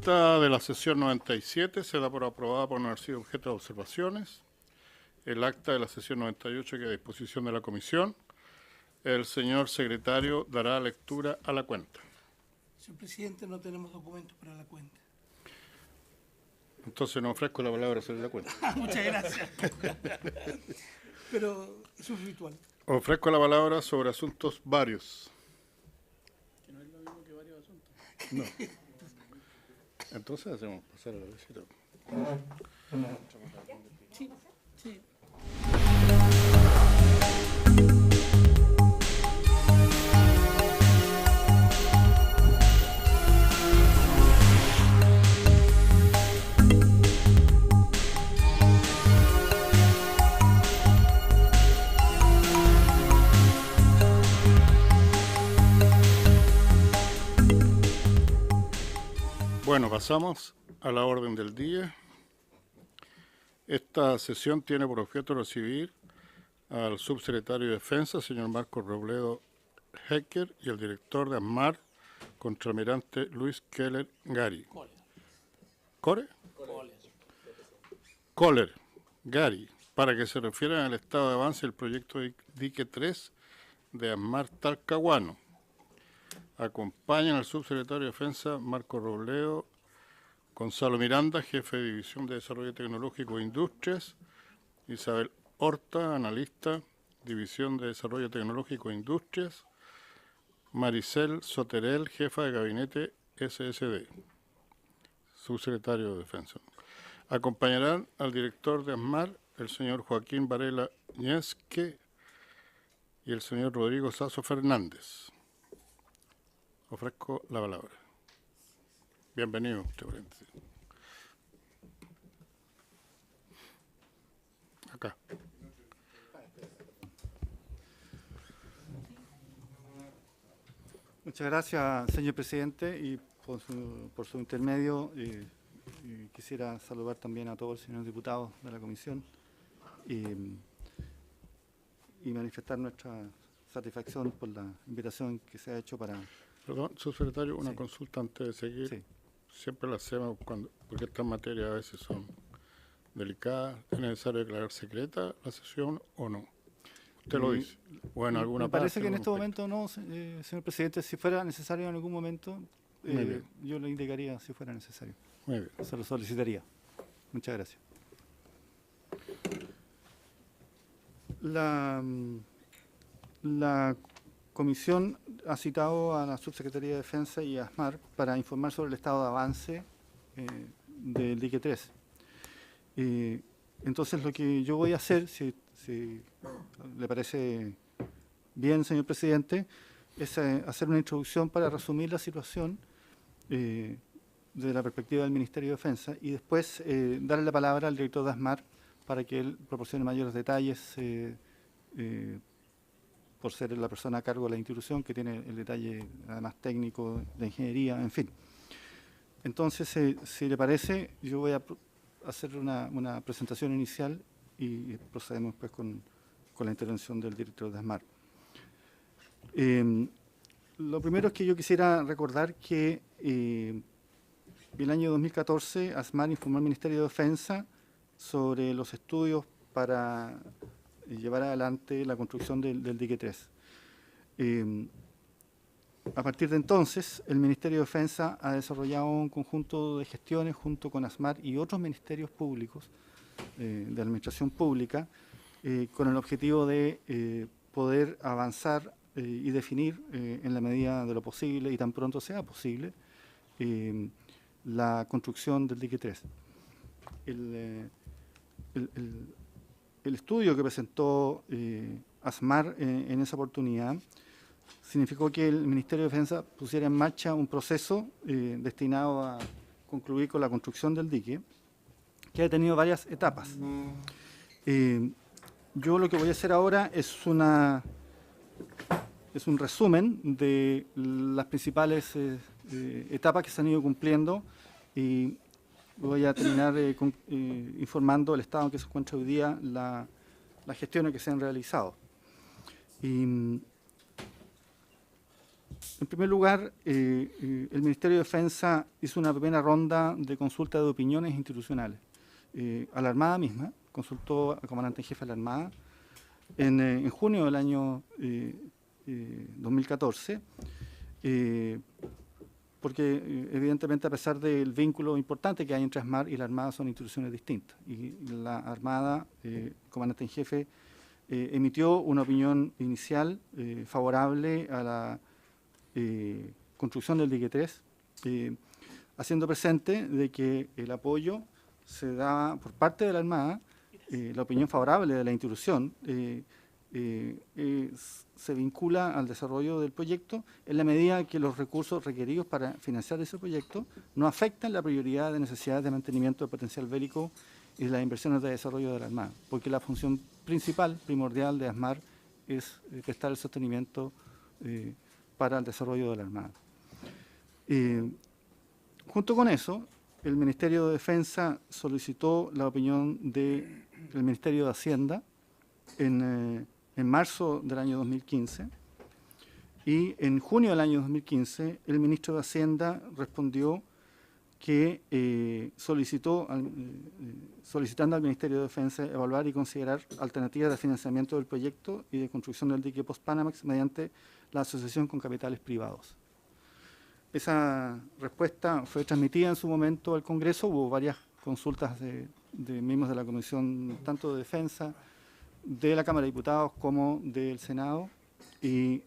acta de la sesión 97 se da por aprobada por no haber sido objeto de observaciones. El acta de la sesión 98 queda a disposición de la comisión. El señor secretario dará lectura a la cuenta. Señor presidente, no tenemos documentos para la cuenta. Entonces no ofrezco la palabra sobre la cuenta. Muchas gracias. Pero eso es ritual. Ofrezco la palabra sobre asuntos varios. Que no es lo mismo que varios asuntos. No. Entonces hacemos pasar a la visita. Sí, sí. Bueno, pasamos a la orden del día. Esta sesión tiene por objeto recibir al subsecretario de Defensa, señor Marco Robledo Hecker, y el director de ASMAR, contraalmirante Luis Keller Gary. ¿Core? Kohler Gary, para que se refieran al estado de avance del proyecto Dique 3 de ASMAR Talcahuano. Acompañan al subsecretario de Defensa, Marco Robledo, Gonzalo Miranda, jefe de División de Desarrollo Tecnológico e Industrias, Isabel Horta, analista, División de Desarrollo Tecnológico e Industrias, Maricel Soterel, jefa de Gabinete SSD, subsecretario de Defensa. Acompañarán al director de ASMAR, el señor Joaquín Varela Ñezque, y el señor Rodrigo Sasso Fernández. Ofrezco la palabra. Bienvenido, usted. Acá. Muchas gracias, señor presidente, y por su intermedio quisiera saludar también a todos los señores diputados de la comisión y manifestar nuestra satisfacción por la invitación que se ha hecho para... Perdón, subsecretario, una Sí. consulta antes de seguir. Sí. Siempre la hacemos porque estas materias a veces son delicadas. ¿Es necesario declarar secreta la sesión o no? Usted lo dice. O en alguna Me parece parte, que en algún este aspecto. momento no, señor presidente. Si fuera necesario en algún momento, Muy bien. yo le indicaría si fuera necesario. Muy bien. Se lo solicitaría. Muchas gracias. La comisión ha citado a la Subsecretaría de Defensa y a ASMAR para informar sobre el estado de avance del Dique 3. Entonces, lo que yo voy a hacer, si le parece bien, señor presidente, es hacer una introducción para resumir la situación de la perspectiva del Ministerio de Defensa y después darle la palabra al director de ASMAR para que él proporcione mayores detalles por ser la persona a cargo de la institución, que tiene el detalle además técnico de ingeniería, en fin. Entonces, si le parece, yo voy a hacer una presentación inicial y procedemos pues con la intervención del director de ASMAR. Lo primero es que yo quisiera recordar que el año 2014 ASMAR informó al Ministerio de Defensa sobre los estudios para llevar adelante la construcción del Dique 3. A partir de entonces, el Ministerio de Defensa ha desarrollado un conjunto de gestiones junto con ASMAR y otros ministerios públicos de administración pública con el objetivo de poder avanzar y definir en la medida de lo posible y tan pronto sea posible la construcción del Dique 3. El estudio que presentó ASMAR en esa oportunidad significó que el Ministerio de Defensa pusiera en marcha un proceso destinado a concluir con la construcción del dique, que ha tenido varias etapas. Yo lo que voy a hacer ahora es un resumen de las principales etapas que se han ido cumpliendo y voy a terminar informando el estado en que se encuentra hoy día las gestiones que se han realizado. En primer lugar, el Ministerio de Defensa hizo una primera ronda de consulta de opiniones institucionales. A la Armada misma, consultó al comandante en jefe de la Armada en junio del año 2014, porque evidentemente a pesar del vínculo importante que hay entre ASMAR y la Armada son instituciones distintas. Y la Armada, comandante en jefe, emitió una opinión inicial favorable a la construcción del dique 3, haciendo presente de que el apoyo se da por parte de la Armada, la opinión favorable de la institución se vincula al desarrollo del proyecto en la medida que los recursos requeridos para financiar ese proyecto no afectan la prioridad de necesidades de mantenimiento del potencial bélico y las inversiones de desarrollo de la Armada, porque la función principal, primordial de ASMAR es prestar el sostenimiento para el desarrollo de la Armada. Junto con eso, el Ministerio de Defensa solicitó la opinión del Ministerio de Hacienda en marzo del año 2015, y en junio del año 2015 el ministro de Hacienda respondió que solicitando al Ministerio de Defensa evaluar y considerar alternativas de financiamiento del proyecto y de construcción del dique Post-Panamax mediante la asociación con capitales privados. Esa respuesta fue transmitida en su momento al Congreso. Hubo varias consultas de miembros de la Comisión, tanto de Defensa, de la Cámara de Diputados como del Senado, y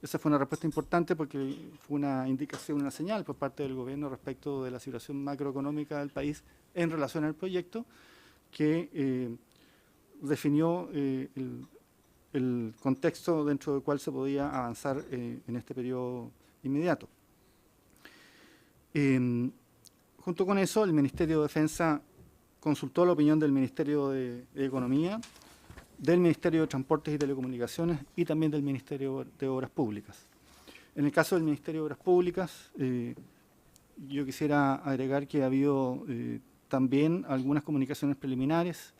esa fue una respuesta importante porque fue una indicación, una señal por parte del gobierno respecto de la situación macroeconómica del país en relación al proyecto, que definió el contexto dentro del cual se podía avanzar en este periodo inmediato. Junto con eso, el Ministerio de Defensa consultó la opinión del Ministerio de Economía, del Ministerio de Transportes y Telecomunicaciones y también del Ministerio de Obras Públicas. En el caso del Ministerio de Obras Públicas, yo quisiera agregar que ha habido también algunas comunicaciones preliminares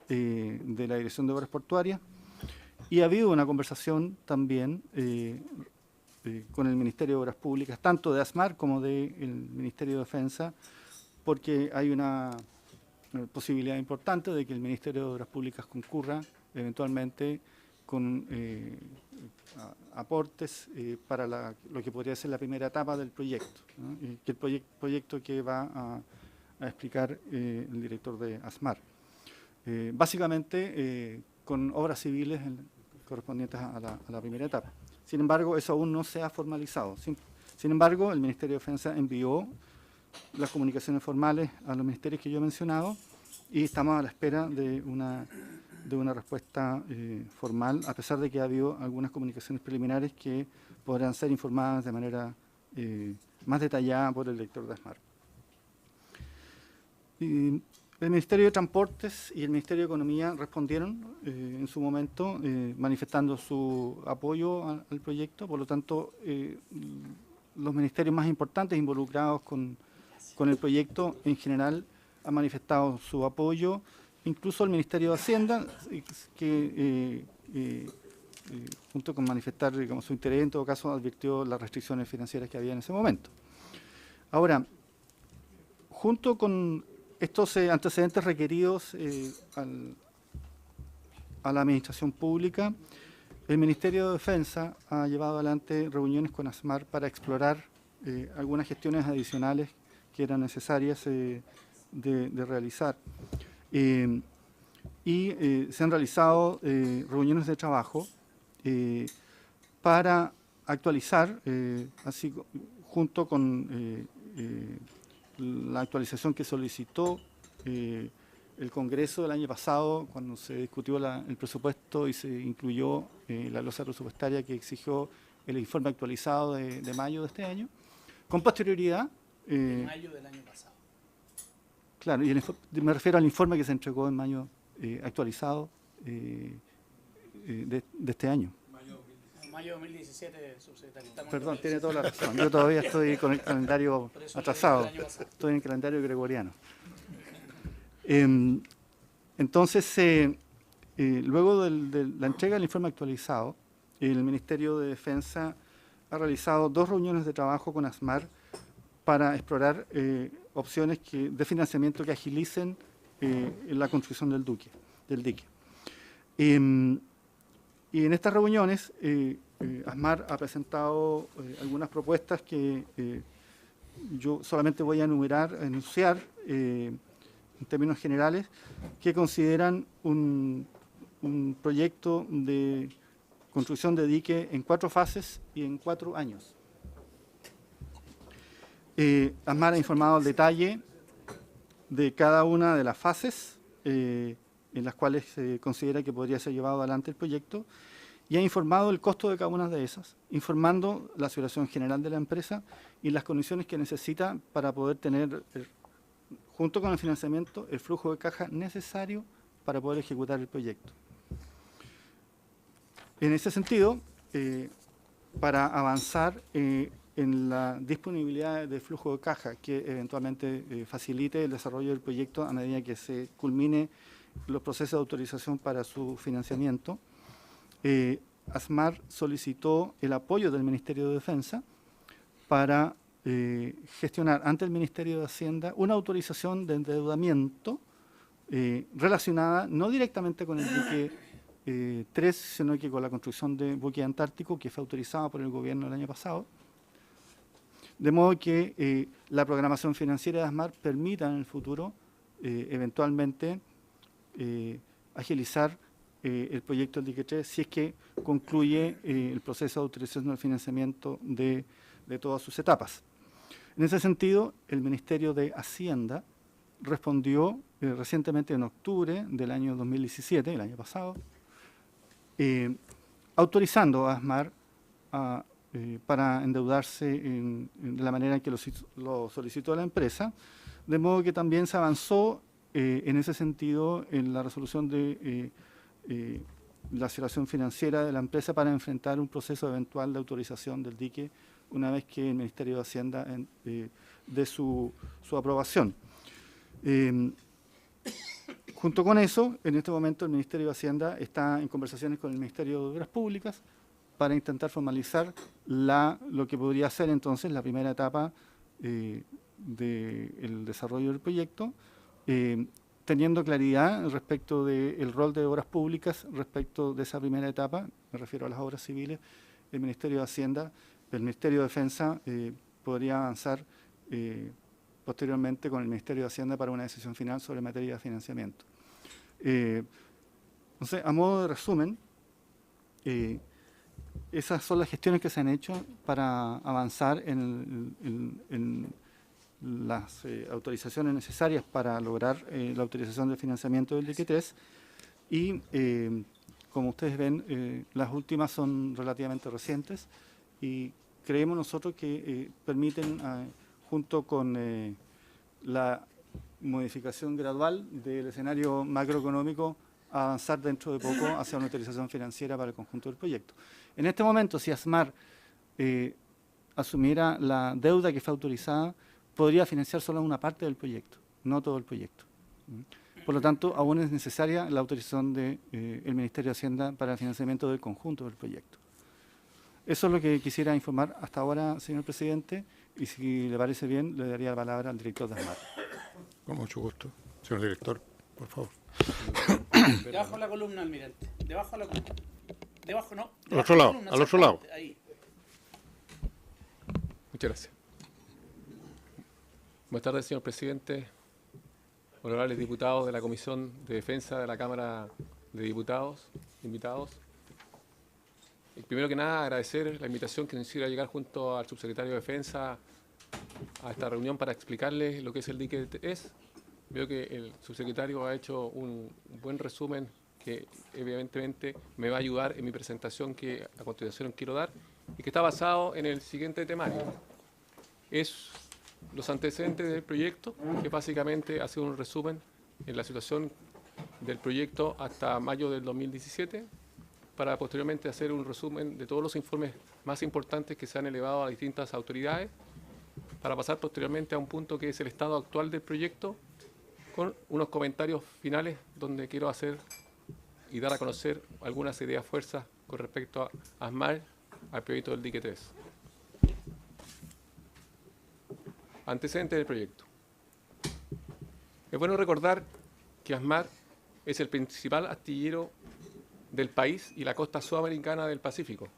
de la Dirección de Obras Portuarias, y ha habido una conversación también con el Ministerio de Obras Públicas, tanto de ASMAR como del Ministerio de Defensa, porque hay una posibilidad importante de que el Ministerio de Obras Públicas concurra eventualmente con aportes para lo que podría ser la primera etapa del proyecto, ¿no? Que el proyecto que va a explicar el director de ASMAR. Básicamente con obras civiles correspondientes a la primera etapa. Sin embargo, eso aún no se ha formalizado. Sin embargo, el Ministerio de Defensa envió las comunicaciones formales a los ministerios que yo he mencionado y estamos a la espera de una respuesta formal, a pesar de que ha habido algunas comunicaciones preliminares que podrán ser informadas de manera más detallada por el director de ASMAR. El Ministerio de Transportes y el Ministerio de Economía respondieron en su momento manifestando su apoyo al proyecto. Por lo tanto, los ministerios más importantes involucrados con el proyecto en general han manifestado su apoyo, incluso el Ministerio de Hacienda, que junto con manifestar, digamos, su interés, en todo caso advirtió las restricciones financieras que había en ese momento. Ahora, junto con estos antecedentes requeridos a la Administración Pública, el Ministerio de Defensa ha llevado adelante reuniones con ASMAR para explorar algunas gestiones adicionales que eran necesarias de realizar. Se han realizado reuniones de trabajo para actualizar, así junto con la actualización que solicitó el Congreso del año pasado, cuando se discutió el presupuesto y se incluyó la glosa presupuestaria que exigió el informe actualizado de mayo de este año. Con posterioridad... mayo del año pasado. Claro, y me refiero al informe que se entregó en mayo actualizado de este año. Mayo 2017, subsecretario. Perdón, tiene toda la razón. Yo todavía estoy con el calendario atrasado. Estoy en el calendario gregoriano. Entonces, luego de la entrega del informe actualizado, el Ministerio de Defensa ha realizado 2 reuniones de trabajo con ASMAR para explorar opciones de financiamiento que agilicen la construcción del dique. Y en estas reuniones, ASMAR ha presentado algunas propuestas que yo solamente voy a enunciar en términos generales, que consideran un proyecto de construcción de dique en 4 fases y en 4 años. ASMAR ha informado el detalle de cada una de las fases en las cuales se considera que podría ser llevado adelante el proyecto, y ha informado el costo de cada una de esas, informando la situación general de la empresa y las condiciones que necesita para poder tener, junto con el financiamiento, el flujo de caja necesario para poder ejecutar el proyecto. En ese sentido, para avanzar en la disponibilidad de flujo de caja que eventualmente facilite el desarrollo del proyecto a medida que se culmine los procesos de autorización para su financiamiento, ASMAR solicitó el apoyo del Ministerio de Defensa para gestionar ante el Ministerio de Hacienda una autorización de endeudamiento relacionada no directamente con el dique 3, sino que con la construcción de buque antártico que fue autorizada por el gobierno el año pasado, de modo que la programación financiera de ASMAR permita en el futuro eventualmente agilizar el proyecto del dique 3 si es que concluye el proceso de autorización del financiamiento de todas sus etapas. En ese sentido, el Ministerio de Hacienda respondió recientemente en octubre del año 2017, el año pasado, autorizando a ASMAR para endeudarse de la manera en que lo solicitó la empresa, de modo que también se avanzó en ese sentido en la resolución de la situación financiera de la empresa para enfrentar un proceso eventual de autorización del dique una vez que el Ministerio de Hacienda dé su aprobación. Junto con eso, en este momento el Ministerio de Hacienda está en conversaciones con el Ministerio de Obras Públicas para intentar formalizar lo que podría ser entonces la primera etapa del desarrollo del proyecto, teniendo claridad respecto del rol de obras públicas respecto de esa primera etapa, me refiero a las obras civiles. El Ministerio de Hacienda, el Ministerio de Defensa podría avanzar posteriormente con el Ministerio de Hacienda para una decisión final sobre materia de financiamiento. Entonces, a modo de resumen, esas son las gestiones que se han hecho para avanzar en las autorizaciones necesarias para lograr la autorización del financiamiento del dique 3 y, como ustedes ven, las últimas son relativamente recientes y creemos nosotros que permiten, junto con la modificación gradual del escenario macroeconómico, avanzar dentro de poco hacia una autorización financiera para el conjunto del proyecto. En este momento, si ASMAR asumiera la deuda que fue autorizada, podría financiar solo una parte del proyecto, no todo el proyecto. Por lo tanto, aún es necesaria la autorización del Ministerio de Hacienda para el financiamiento del conjunto del proyecto. Eso es lo que quisiera informar hasta ahora, señor presidente, y si le parece bien, le daría la palabra al director de ASMAR. Con mucho gusto. Señor director, por favor. Debajo de la columna, almirante. Debajo de la columna. Debajo no. Al otro lado, al otro lado. Ahí. Muchas gracias. Buenas tardes, señor presidente, honorables diputados de la Comisión de Defensa de la Cámara de Diputados, invitados. Primero que nada, agradecer la invitación que nos hiciera llegar junto al subsecretario de Defensa a esta reunión para explicarles lo que es el dique 3. Veo que el subsecretario ha hecho un buen resumen que evidentemente me va a ayudar en mi presentación que a continuación quiero dar y que está basado en el siguiente temario. Es los antecedentes del proyecto, que básicamente hace un resumen en la situación del proyecto hasta mayo del 2017, para posteriormente hacer un resumen de todos los informes más importantes que se han elevado a distintas autoridades, para pasar posteriormente a un punto que es el estado actual del proyecto, con unos comentarios finales donde quiero hacer y dar a conocer algunas ideas fuerzas con respecto a ASMAR, al proyecto del dique 3. Antecedentes del proyecto. Es bueno recordar que ASMAR es el principal astillero del país y la costa sudamericana del Pacífico,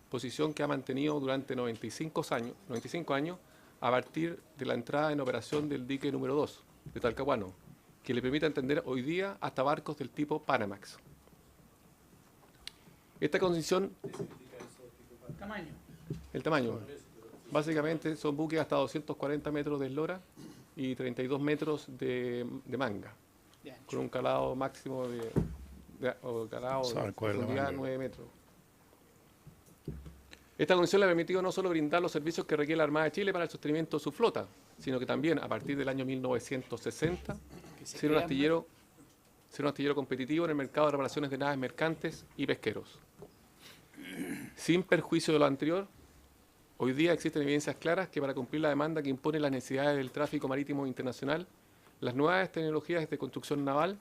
posición que ha mantenido durante 95 años a partir de la entrada en operación del dique número 2 de Talcahuano, que le permite entender hoy día hasta barcos del tipo Panamax. Esta condición, Tamaño. el tamaño, básicamente son buques hasta 240 metros de eslora y 32 metros de manga, De ancho. con un calado máximo de ¿Saben cuál es la profundidad manga? 9 metros. Esta condición le ha permitido no solo brindar los servicios que requiere la Armada de Chile para el sostenimiento de su flota, sino que también, a partir del año 1960, Que se ser un crean astillero competitivo en el mercado de reparaciones de naves mercantes y pesqueros. Sin perjuicio de lo anterior, hoy día existen evidencias claras que para cumplir la demanda que impone las necesidades del tráfico marítimo internacional, las nuevas tecnologías de construcción naval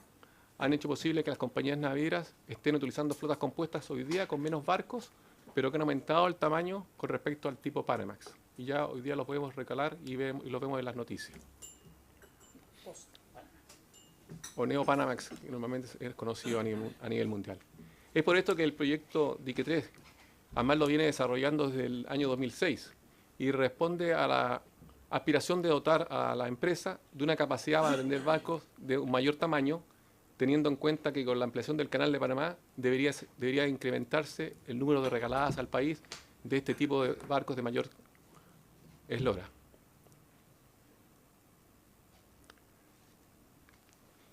han hecho posible que las compañías navieras estén utilizando flotas compuestas hoy día con menos barcos, pero que han aumentado el tamaño con respecto al tipo Panamax. Y ya hoy día lo podemos recalar y lo vemos en las noticias. post. O Neo Panamax, que normalmente es conocido a nivel mundial. Es por esto que el proyecto Dique 3, ASMAR lo viene desarrollando desde el año 2006 y responde a la aspiración de dotar a la empresa de una capacidad para vender barcos de un mayor tamaño, teniendo en cuenta que con la ampliación del Canal de Panamá debería incrementarse el número de regaladas al país de este tipo de barcos de mayor eslora.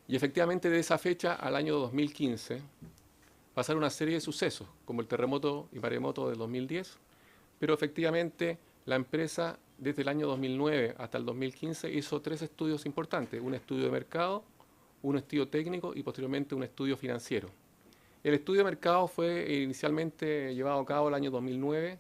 Y efectivamente de esa fecha al año 2015 pasaron una serie de sucesos, como el terremoto y maremoto del 2010, pero efectivamente la empresa desde el año 2009 hasta el 2015 hizo 3 estudios importantes: un estudio de mercado, un estudio técnico y posteriormente un estudio financiero. El estudio de mercado fue inicialmente llevado a cabo el año 2009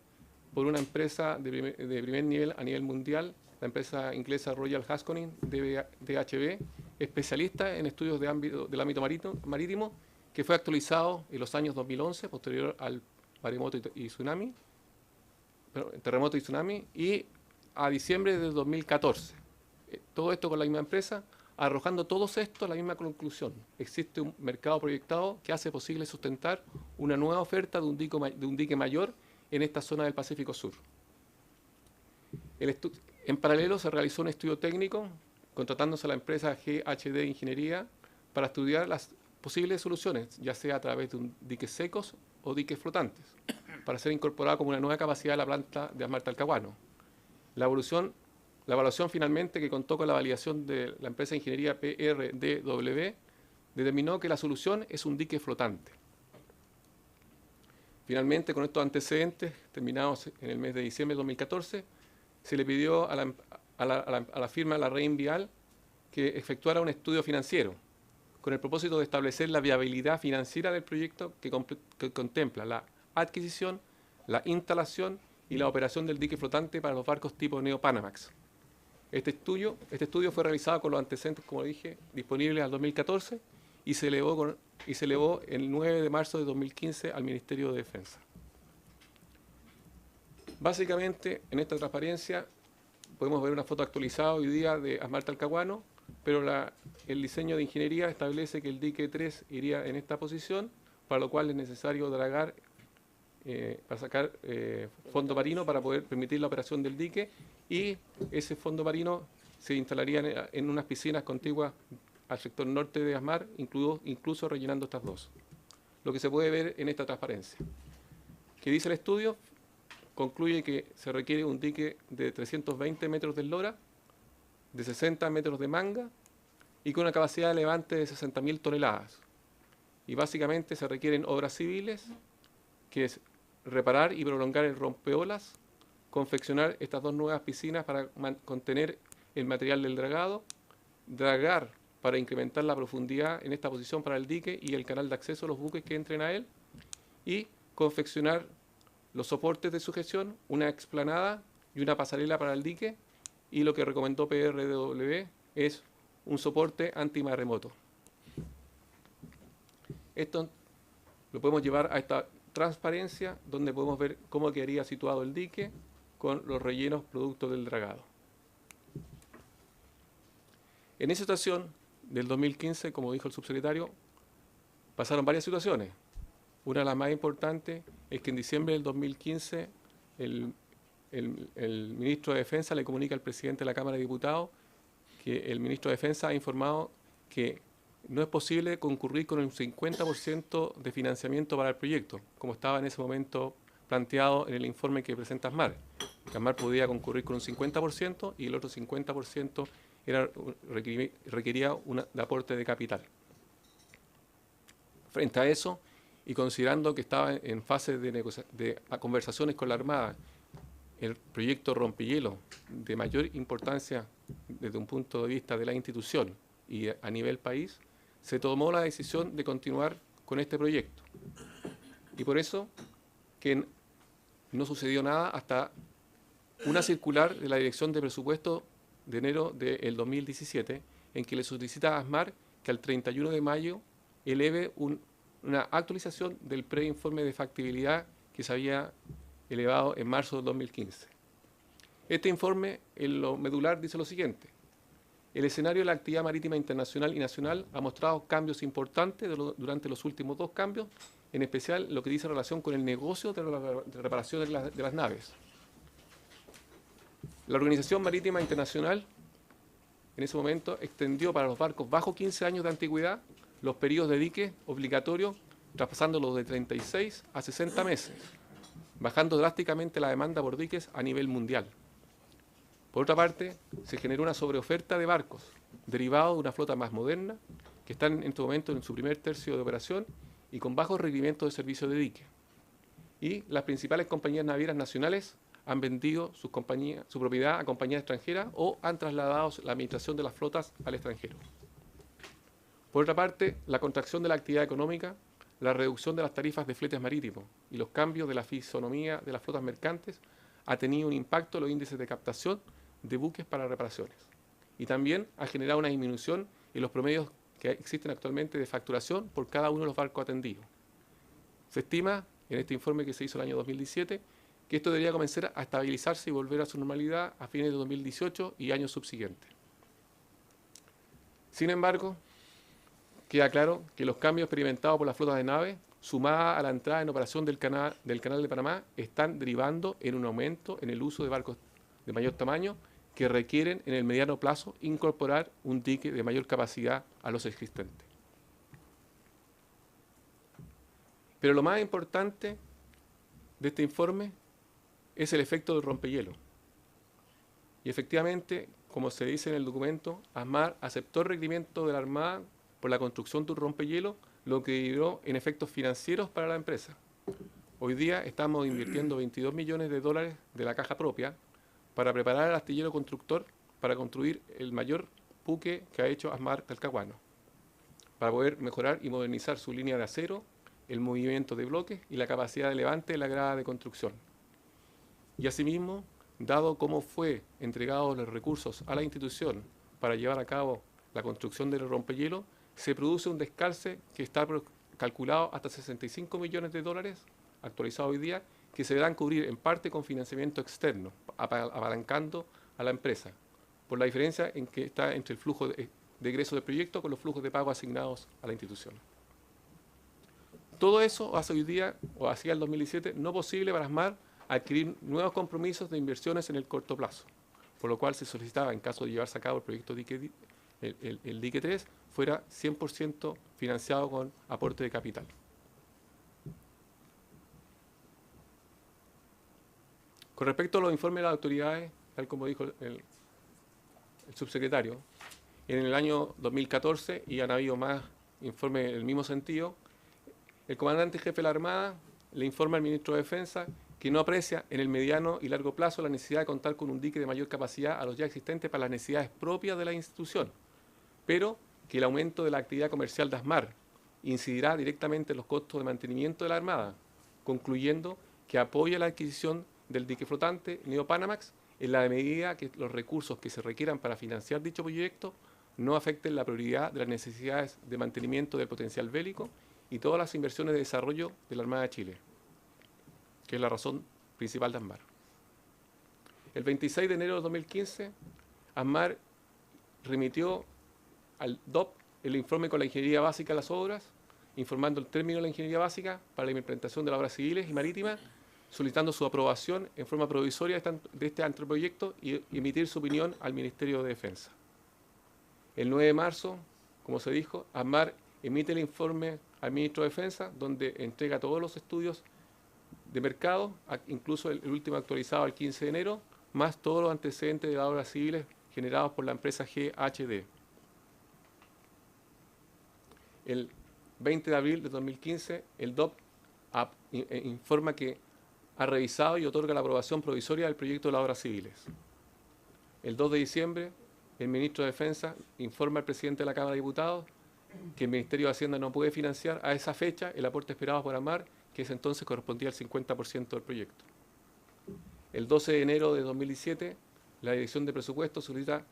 por una empresa de primer nivel a nivel mundial, la empresa inglesa Royal Haskoning DHB, especialista en estudios del ámbito marítimo, que fue actualizado en los años 2011, posterior al maremoto y tsunami, terremoto y tsunami, y a diciembre de 2014. Todo esto con la misma empresa, arrojando todos esto a la misma conclusión. Existe un mercado proyectado que hace posible sustentar una nueva oferta de un dique mayor en esta zona del Pacífico Sur. En paralelo se realizó un estudio técnico contratándose a la empresa GHD Ingeniería para estudiar las posibles soluciones, ya sea a través de diques secos o diques flotantes, para ser incorporado como una nueva capacidad de la planta de ASMAR Talcahuano. La evaluación finalmente, que contó con la validación de la empresa de ingeniería PRDW, determinó que la solución es un dique flotante. Finalmente, con estos antecedentes, terminados en el mes de diciembre de 2014, se le pidió a la firma La Rein Vial que efectuara un estudio financiero, con el propósito de establecer la viabilidad financiera del proyecto que contempla la adquisición, la instalación y la operación del dique flotante para los barcos tipo Neo Panamax. Este estudio fue realizado con los antecedentes, como dije, disponibles al 2014 y se elevó el 9 de marzo de 2015 al Ministerio de Defensa. Básicamente, en esta transparencia podemos ver una foto actualizada hoy día de ASMAR Talcahuano, pero el diseño de ingeniería establece que el dique 3 iría en esta posición, para lo cual es necesario dragar para sacar fondo marino para poder permitir la operación del dique, y ese fondo marino se instalaría en unas piscinas contiguas al sector norte de ASMAR, incluso rellenando estas dos. Lo que se puede ver en esta transparencia. ¿Qué dice el estudio? Concluye que se requiere un dique de 320 metros de eslora, de 60 metros de manga y con una capacidad de levante de 60.000 toneladas. Y básicamente se requieren obras civiles, que es reparar y prolongar el rompeolas, confeccionar estas dos nuevas piscinas para contener el material del dragado, dragar para incrementar la profundidad en esta posición para el dique y el canal de acceso a los buques que entren a él, y confeccionar los soportes de sujeción, una explanada y una pasarela para el dique, y lo que recomendó PRDW es un soporte antimaremoto. Esto lo podemos llevar a esta transparencia, donde podemos ver cómo quedaría situado el dique con los rellenos producto del dragado. En esa situación del 2015, como dijo el subsecretario, pasaron varias situaciones. Una de las más importantes es que en diciembre del 2015 el ministro de Defensa le comunica al presidente de la Cámara de Diputados que el ministro de Defensa ha informado que no es posible concurrir con un 50% de financiamiento para el proyecto, como estaba en ese momento planteado en el informe que presenta ASMAR. Que ASMAR podía concurrir con un 50% y el otro 50% requería un aporte de capital. Frente a eso, y considerando que estaba en fase de conversaciones con la Armada, el proyecto Rompehielo, de mayor importancia desde un punto de vista de la institución y a nivel país, se tomó la decisión de continuar con este proyecto. Y por eso que no sucedió nada hasta una circular de la Dirección de Presupuesto de enero del 2017, en que le solicita a ASMAR que al 31 de mayo eleve una actualización del preinforme de factibilidad que se había elevado en marzo del 2015. Este informe, en lo medular, dice lo siguiente: el escenario de la actividad marítima internacional y nacional ha mostrado cambios importantes durante los últimos 2 cambios, en especial lo que dice en relación con el negocio de la reparación de las naves. La Organización Marítima Internacional, en ese momento, extendió para los barcos bajo 15 años de antigüedad los periodos de dique obligatorios, traspasándolos de 36 a 60 meses, bajando drásticamente la demanda por diques a nivel mundial. Por otra parte, se generó una sobreoferta de barcos, derivado de una flota más moderna, que están en este momento en su primer tercio de operación y con bajos requerimientos de servicio de dique. Y las principales compañías navieras nacionales han vendido su propiedad a compañías extranjeras o han trasladado la administración de las flotas al extranjero. Por otra parte, la contracción de la actividad económica, la reducción de las tarifas de fletes marítimos y los cambios de la fisonomía de las flotas mercantes ha tenido un impacto en los índices de captación de buques para reparaciones. Y también ha generado una disminución en los promedios que existen actualmente de facturación por cada uno de los barcos atendidos. Se estima, en este informe que se hizo el año 2017, que esto debería comenzar a estabilizarse y volver a su normalidad a fines de 2018 y años subsiguientes. Sin embargo, queda claro que los cambios experimentados por las flotas de naves, sumadas a la entrada en operación del canal de Panamá, están derivando en un aumento en el uso de barcos de mayor tamaño que requieren en el mediano plazo incorporar un dique de mayor capacidad a los existentes. Pero lo más importante de este informe es el efecto del rompehielo. Y efectivamente, como se dice en el documento, ASMAR aceptó el requerimiento de la Armada por la construcción de un rompehielo, lo que dio en efectos financieros para la empresa. Hoy día estamos invirtiendo 22 millones de dólares de la caja propia para preparar al astillero constructor para construir el mayor buque que ha hecho ASMAR Talcahuano, para poder mejorar y modernizar su línea de acero, el movimiento de bloques y la capacidad de levante de la grada de construcción. Y asimismo, dado cómo fue entregados los recursos a la institución para llevar a cabo la construcción del rompehielo, se produce un descalce que está calculado hasta 65 millones de dólares, actualizado hoy día, que se deberán cubrir en parte con financiamiento externo, apalancando a la empresa, por la diferencia en que está entre el flujo de egreso del proyecto con los flujos de pago asignados a la institución. Todo eso hace hoy día, o hacía el 2017, no posible para ASMAR adquirir nuevos compromisos de inversiones en el corto plazo, por lo cual se solicitaba, en caso de llevarse a cabo el proyecto el dique 3, fuera 100% financiado con aporte de capital. Con respecto a los informes de las autoridades, tal como dijo el subsecretario, en el año 2014, y han habido más informes en el mismo sentido, el comandante jefe de la Armada le informa al ministro de Defensa que no aprecia en el mediano y largo plazo la necesidad de contar con un dique de mayor capacidad a los ya existentes para las necesidades propias de la institución, pero que el aumento de la actividad comercial de ASMAR incidirá directamente en los costos de mantenimiento de la Armada, concluyendo que apoya la adquisición del dique flotante Neopanamax en la medida que los recursos que se requieran para financiar dicho proyecto no afecten la prioridad de las necesidades de mantenimiento del potencial bélico y todas las inversiones de desarrollo de la Armada de Chile, que es la razón principal de ASMAR. El 26 de enero de 2015, ASMAR remitió al DOP el informe con la ingeniería básica de las obras, informando el término de la ingeniería básica para la implementación de las obras civiles y marítimas, solicitando su aprobación en forma provisoria de este anteproyecto y emitir su opinión al Ministerio de Defensa. El 9 de marzo, como se dijo, ASMAR emite el informe al Ministro de Defensa, donde entrega todos los estudios de mercado, incluso el último actualizado el 15 de enero, más todos los antecedentes de las obras civiles generados por la empresa GHD. El 20 de abril de 2015, el DOP informa que ha revisado y otorga la aprobación provisoria del proyecto de las obras civiles. El 2 de diciembre, el Ministro de Defensa informa al presidente de la Cámara de Diputados que el Ministerio de Hacienda no puede financiar a esa fecha el aporte esperado por ASMAR, que ese entonces correspondía al 50% del proyecto. El 12 de enero de 2017, la Dirección de Presupuestos solicita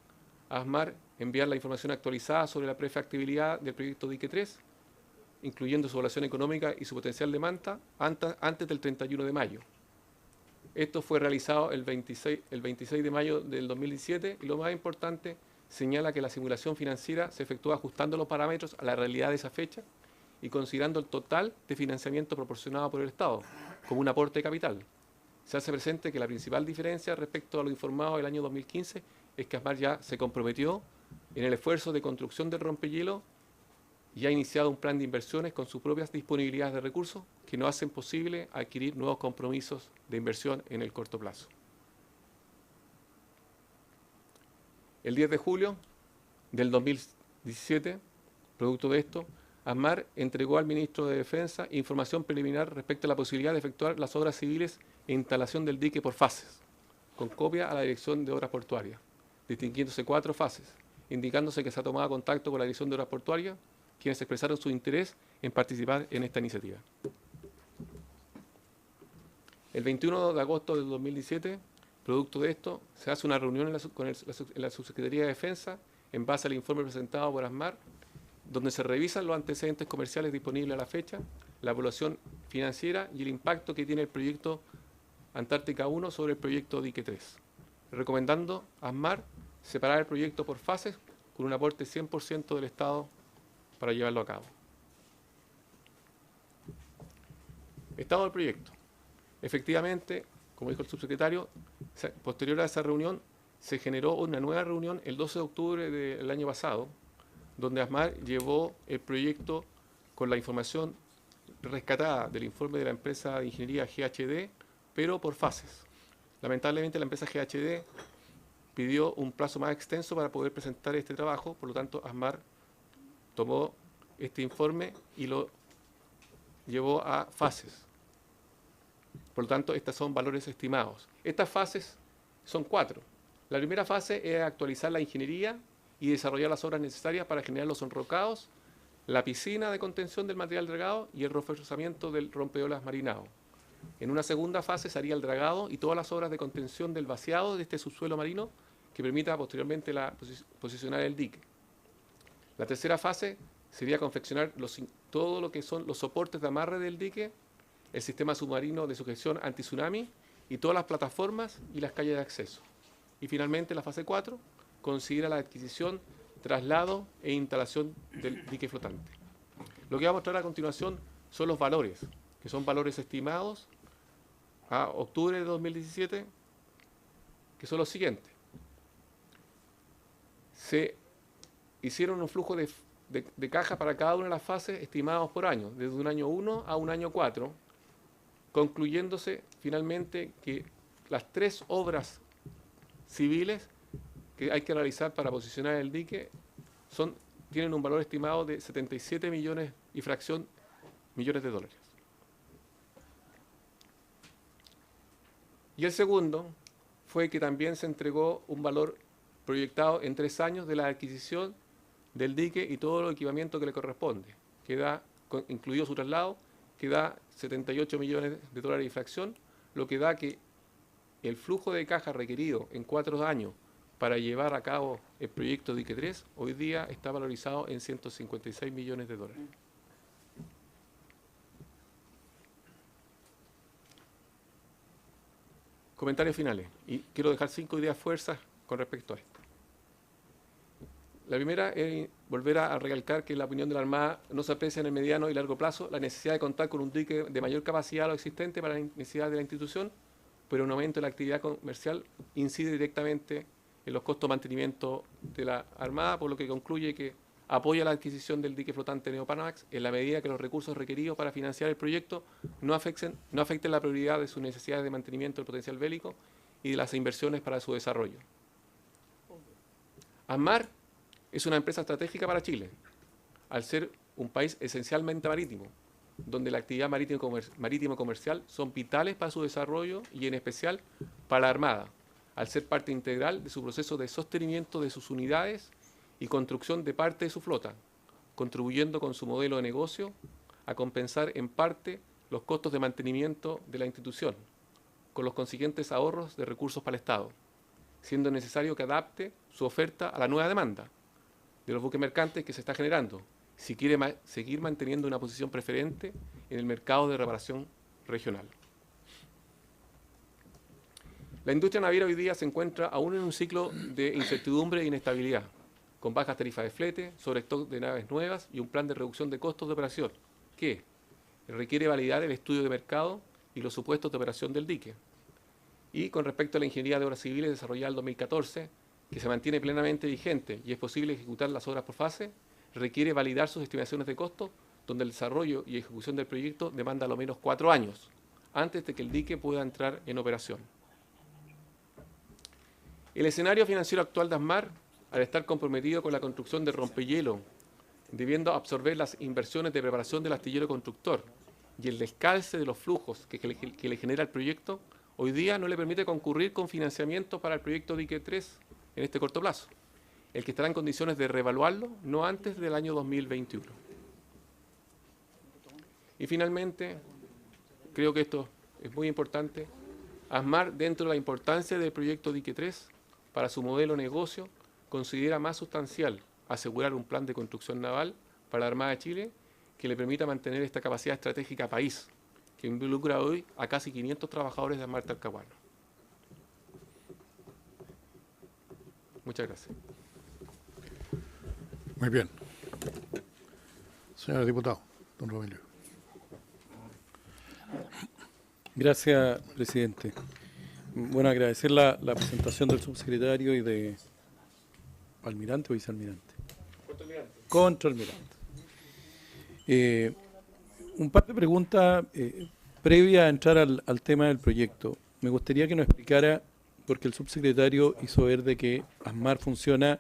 a ASMAR enviar la información actualizada sobre la prefactibilidad del proyecto Dique 3, incluyendo su evaluación económica y su potencial demanda, antes del 31 de mayo. Esto fue realizado el 26 de mayo del 2017 y lo más importante, señala que la simulación financiera se efectúa ajustando los parámetros a la realidad de esa fecha y considerando el total de financiamiento proporcionado por el Estado como un aporte de capital. Se hace presente que la principal diferencia respecto a lo informado del año 2015 es que ASMAR ya se comprometió en el esfuerzo de construcción del rompehielo y ha iniciado un plan de inversiones con sus propias disponibilidades de recursos que nos hacen posible adquirir nuevos compromisos de inversión en el corto plazo. El 10 de julio del 2017, producto de esto, ASMAR entregó al Ministro de Defensa información preliminar respecto a la posibilidad de efectuar las obras civiles e instalación del dique por fases, con copia a la Dirección de Obras Portuarias, distinguiéndose 4 fases, indicándose que se ha tomado contacto con la Dirección de Obras Portuarias, quienes expresaron su interés en participar en esta iniciativa. El 21 de agosto del 2017, producto de esto, se hace una reunión en la Subsecretaría de Defensa en base al informe presentado por ASMAR, donde se revisan los antecedentes comerciales disponibles a la fecha, la evaluación financiera y el impacto que tiene el proyecto Antártica 1 sobre el proyecto Dique 3, recomendando a ASMAR separar el proyecto por fases con un aporte 100% del Estado para llevarlo a cabo. Estado del proyecto. Efectivamente, como dijo el subsecretario, posterior a esa reunión se generó una nueva reunión el 12 de octubre del año pasado, donde ASMAR llevó el proyecto con la información rescatada del informe de la empresa de ingeniería GHD, pero por fases. Lamentablemente la empresa GHD pidió un plazo más extenso para poder presentar este trabajo, por lo tanto ASMAR tomó este informe y lo llevó a fases. Por lo tanto, estos son valores estimados. Estas fases son 4. La primera fase es actualizar la ingeniería y desarrollar las obras necesarias para generar los enrocados, la piscina de contención del material dragado y el reforzamiento del rompeolas marinado. En una segunda fase se haría el dragado y todas las obras de contención del vaciado de este subsuelo marino que permita posteriormente posicionar el dique. La tercera fase sería confeccionar todo lo que son los soportes de amarre del dique, el sistema submarino de sujeción anti-tsunami y todas las plataformas y las calles de acceso. Y finalmente la fase 4 considera la adquisición, traslado e instalación del dique flotante. Lo que voy a mostrar a continuación son los valores, que son valores estimados a octubre de 2017, que son los siguientes. Se hicieron un flujo de caja para cada una de las fases estimados por año, desde un año 1 a un año 4, concluyéndose finalmente que las 3 obras civiles que hay que realizar para posicionar el dique tienen un valor estimado de 77 millones y fracción millones de dólares. Y el segundo fue que también se entregó un valor proyectado en 3 años de la adquisición del dique y todo el equipamiento que le corresponde, que da, incluido su traslado, que da 78 millones de dólares y fracción, lo que da que el flujo de caja requerido en 4 años para llevar a cabo el proyecto Dique 3, hoy día está valorizado en 156 millones de dólares. Comentarios finales. Y quiero dejar 5 ideas fuerzas con respecto a esto. La primera es volver a recalcar que en la opinión de la Armada no se aprecia en el mediano y largo plazo la necesidad de contar con un dique de mayor capacidad a lo existente para las necesidades de la institución, pero un aumento de la actividad comercial incide directamente en los costos de mantenimiento de la Armada, por lo que concluye que apoya la adquisición del dique flotante Neopanamax en la medida que los recursos requeridos para financiar el proyecto no afecten la prioridad de sus necesidades de mantenimiento del potencial bélico y de las inversiones para su desarrollo. ASMAR es una empresa estratégica para Chile, al ser un país esencialmente marítimo, donde la actividad marítimo-comercial son vitales para su desarrollo y en especial para la Armada, al ser parte integral de su proceso de sostenimiento de sus unidades y construcción de parte de su flota, contribuyendo con su modelo de negocio a compensar en parte los costos de mantenimiento de la institución, con los consiguientes ahorros de recursos para el Estado, siendo necesario que adapte su oferta a la nueva demanda de los buques mercantes que se está generando, si quiere seguir manteniendo una posición preferente en el mercado de reparación regional. La industria naviera hoy día se encuentra aún en un ciclo de incertidumbre e inestabilidad, con bajas tarifas de flete, sobrestock de naves nuevas y un plan de reducción de costos de operación, que requiere validar el estudio de mercado y los supuestos de operación del dique. Y con respecto a la ingeniería de obras civiles desarrollada en el 2014, que se mantiene plenamente vigente y es posible ejecutar las obras por fase, requiere validar sus estimaciones de costo, donde el desarrollo y ejecución del proyecto demanda a lo menos 4 años, antes de que el dique pueda entrar en operación. El escenario financiero actual de ASMAR, al estar comprometido con la construcción del rompehielo, debiendo absorber las inversiones de preparación del astillero constructor y el descalce de los flujos que le genera el proyecto, hoy día no le permite concurrir con financiamiento para el proyecto Dique 3 en este corto plazo, el que estará en condiciones de reevaluarlo no antes del año 2021. Y finalmente, creo que esto es muy importante, ASMAR, dentro de la importancia del proyecto Dique 3 para su modelo de negocio, considera más sustancial asegurar un plan de construcción naval para la Armada de Chile que le permita mantener esta capacidad estratégica país, que involucra hoy a casi 500 trabajadores de ASMAR Talcahuano. Muchas gracias. Muy bien. Señor diputado, don Rogelio. Gracias, presidente. Bueno, agradecer la presentación del subsecretario y de almirante o vicealmirante. Contraalmirante. Un par de preguntas previa a entrar al tema del proyecto. Me gustaría que nos explicara, porque el subsecretario hizo ver de que ASMAR funciona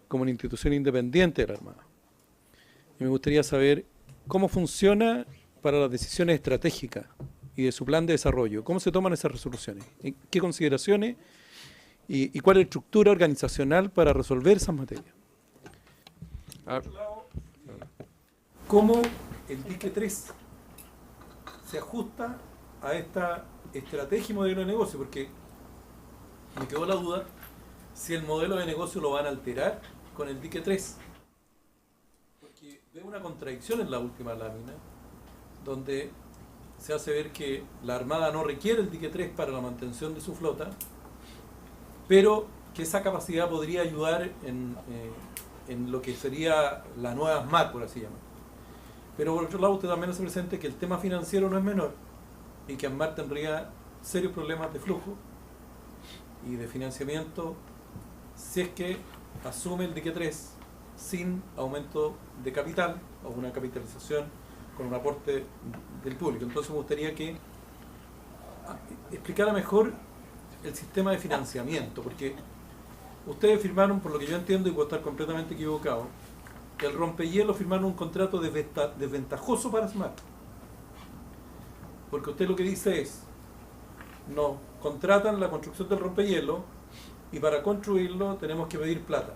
como una institución independiente de la Armada. Y me gustaría saber cómo funciona para las decisiones estratégicas y de su plan de desarrollo. ¿Cómo se toman esas resoluciones? ¿En qué consideraciones? ¿Y cuál es la estructura organizacional para resolver esas materias? ¿Cómo el Dique 3 se ajusta a esta estrategia y modelo de negocio? Porque me quedó la duda si el modelo de negocio lo van a alterar con el Dique 3. Porque veo una contradicción en la última lámina, donde se hace ver que la Armada no requiere el Dique 3 para la mantención de su flota, pero que esa capacidad podría ayudar en lo que sería la nueva ASMAR, por así llamar. Pero por otro lado, usted también hace presente que el tema financiero no es menor y que ASMAR tendría serios problemas de flujo y de financiamiento si es que asume el Dique 3 sin aumento de capital o una capitalización con un aporte del público. Entonces me gustaría que explicara mejor el sistema de financiamiento, porque ustedes firmaron, por lo que yo entiendo y puedo estar completamente equivocado, que el rompehielo firmaron un contrato desventajoso para ASMAR, porque usted lo que dice es, no, contratan la construcción del rompehielo y para construirlo tenemos que pedir plata,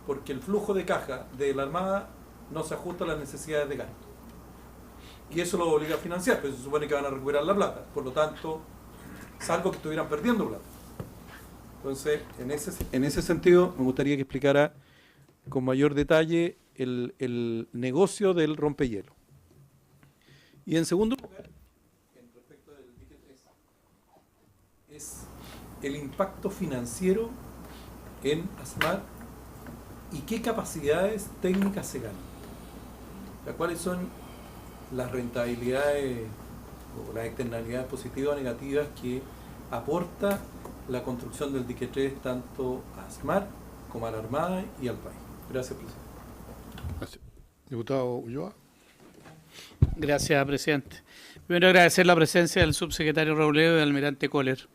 porque el flujo de caja de la Armada no se ajusta a las necesidades de gasto. Y eso lo obliga a financiar, pero se supone que van a recuperar la plata. Por lo tanto, salvo que estuvieran perdiendo plata. Entonces, en ese sentido, me gustaría que explicara con mayor detalle el negocio del rompehielo. Y en segundo lugar, respecto del Dique 3, es el impacto financiero en ASMAR ¿Y qué capacidades técnicas se ganan? O sea, ¿cuáles son las rentabilidades o las externalidades positivas o negativas que aporta la construcción del dique 3 tanto a ASMAR como a la Armada y al país? Gracias, presidente. Gracias. Diputado Ulloa. Gracias, presidente. Primero agradecer la presencia del subsecretario Robledo y del almirante Kohler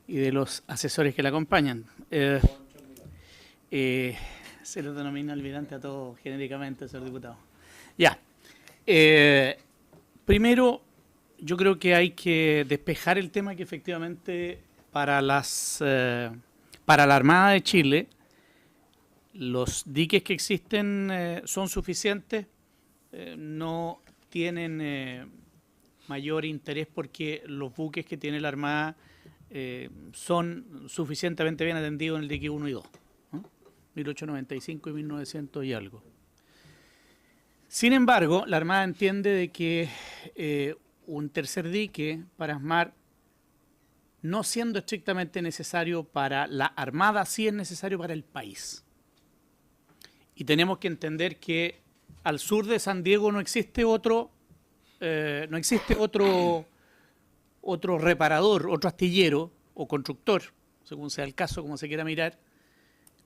y de los asesores que le acompañan. Se lo denomina almirante a todos genéricamente, señor diputado. Ya. Primero, yo creo que hay que despejar el tema que efectivamente para la Armada de Chile los diques que existen son suficientes, no tienen mayor interés porque los buques que tiene la Armada son suficientemente bien atendidos en el dique 1 y 2, ¿no? 1895 y 1900 y algo. Sin embargo, la Armada entiende de que un tercer dique para ASMAR, no siendo estrictamente necesario para la Armada, sí es necesario para el país. Y tenemos que entender que al sur de San Diego no existe otro reparador, otro astillero o constructor, según sea el caso, como se quiera mirar,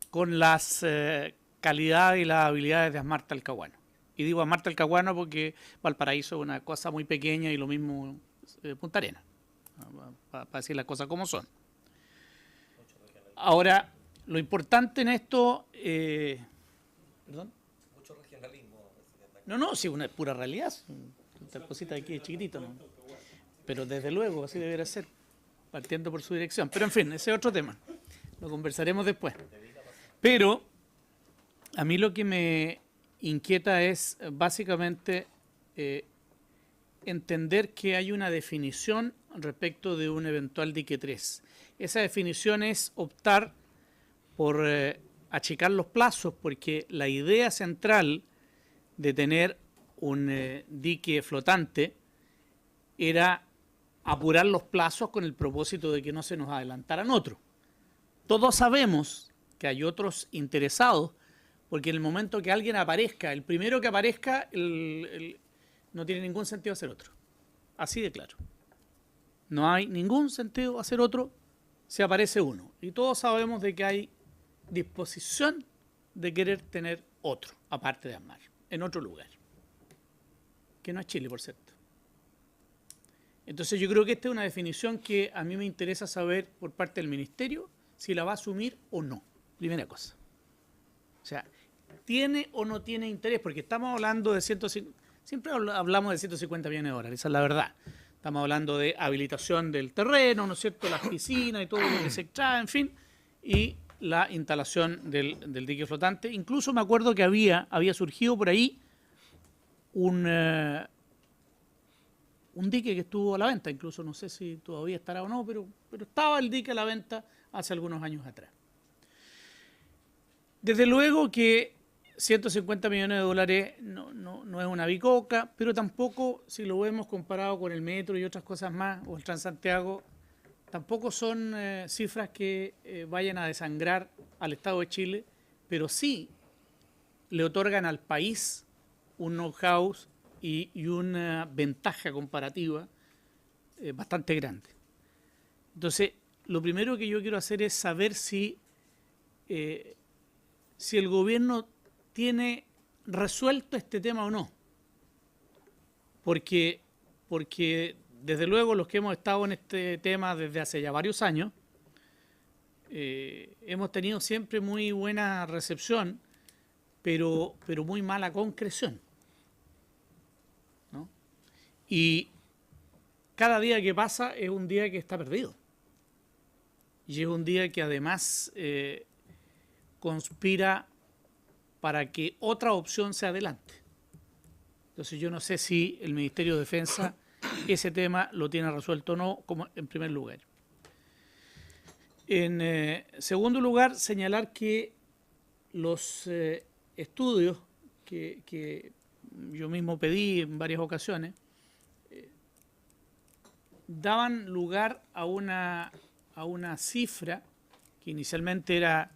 con las calidades y las habilidades de ASMAR Talcahuano. Y digo ASMAR Talcahuano porque Valparaíso es una cosa muy pequeña y lo mismo Punta Arenas, para decir las cosas como son. Ahora, lo importante en esto... ¿Perdón? Mucho regionalismo. No, sí, una pura realidad. Esta cosita aquí es chiquitito, ¿no? Pero desde luego así debería ser, partiendo por su dirección. Pero en fin, ese es otro tema. Lo conversaremos después. Pero a mí lo que me inquieta es básicamente entender que hay una definición respecto de un eventual dique 3. Esa definición es optar por achicar los plazos, porque la idea central de tener un dique flotante era apurar los plazos con el propósito de que no se nos adelantaran otros. Todos sabemos que hay otros interesados, porque en el momento que alguien aparezca, el primero que aparezca, no tiene ningún sentido hacer otro. Así de claro. No hay ningún sentido hacer otro si aparece uno. Y todos sabemos de que hay disposición de querer tener otro, aparte de ASMAR, en otro lugar. Que no es Chile, por cierto. Entonces yo creo que esta es una definición que a mí me interesa saber por parte del Ministerio si la va a asumir o no. Primera cosa. O sea, ¿tiene o no tiene interés? Porque estamos hablando de siempre hablamos de 150 millones de dólares, esa es la verdad. Estamos hablando de habilitación del terreno, ¿no es cierto?, las piscinas y todo lo que se extrae, en fin, y la instalación del dique flotante. Incluso me acuerdo que había surgido por ahí un dique que estuvo a la venta, incluso no sé si todavía estará o no, pero estaba el dique a la venta hace algunos años atrás. Desde luego que 150 millones de dólares no es una bicoca, pero tampoco, si lo vemos comparado con el metro y otras cosas más, o el Transantiago, tampoco son cifras que vayan a desangrar al Estado de Chile, pero sí le otorgan al país un know-how y una ventaja comparativa bastante grande. Entonces, lo primero que yo quiero hacer es saber si el gobierno tiene resuelto este tema o no. Porque desde luego los que hemos estado en este tema desde hace ya varios años, hemos tenido siempre muy buena recepción, pero muy mala concreción, ¿no? Y cada día que pasa es un día que está perdido. Y es un día que además conspira para que otra opción se adelante. Entonces yo no sé si el Ministerio de Defensa ese tema lo tiene resuelto o no, como en primer lugar. En segundo lugar, señalar que los estudios que yo mismo pedí en varias ocasiones daban lugar a una cifra que inicialmente era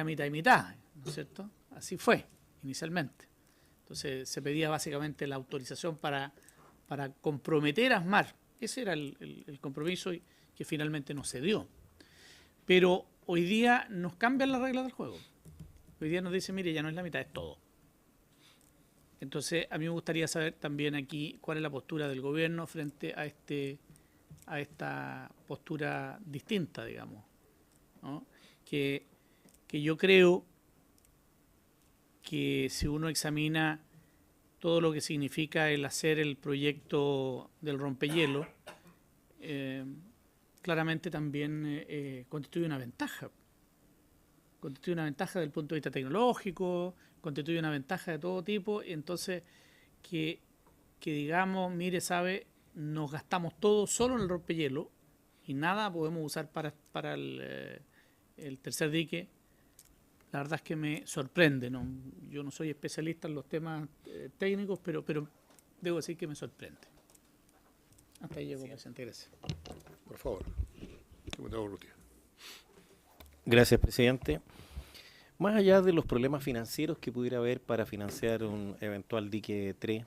mitad y mitad. ¿no es cierto? Así fue inicialmente. Entonces se pedía básicamente la autorización para comprometer a ASMAR. Ese era el compromiso que finalmente no se dio. Pero hoy día nos cambian las reglas del juego. Hoy día nos dicen, mire, ya no es la mitad, es todo. Entonces, a mí me gustaría saber también aquí cuál es la postura del gobierno frente a esta postura distinta, digamos, ¿no? Que yo creo que si uno examina todo lo que significa el hacer el proyecto del rompehielo, claramente también constituye una ventaja. Constituye una ventaja desde el punto de vista tecnológico, constituye una ventaja de todo tipo. Entonces, que digamos, mire, sabe, nos gastamos todo solo en el rompehielo y nada podemos usar para el tercer dique. La verdad es que me sorprende, ¿no? Yo no soy especialista en los temas técnicos, pero debo decir que me sorprende. Hasta ahí llegó, presidente. Gracias. Por favor. Diputado Urrutia. Gracias, presidente. Más allá de los problemas financieros que pudiera haber para financiar un eventual dique 3,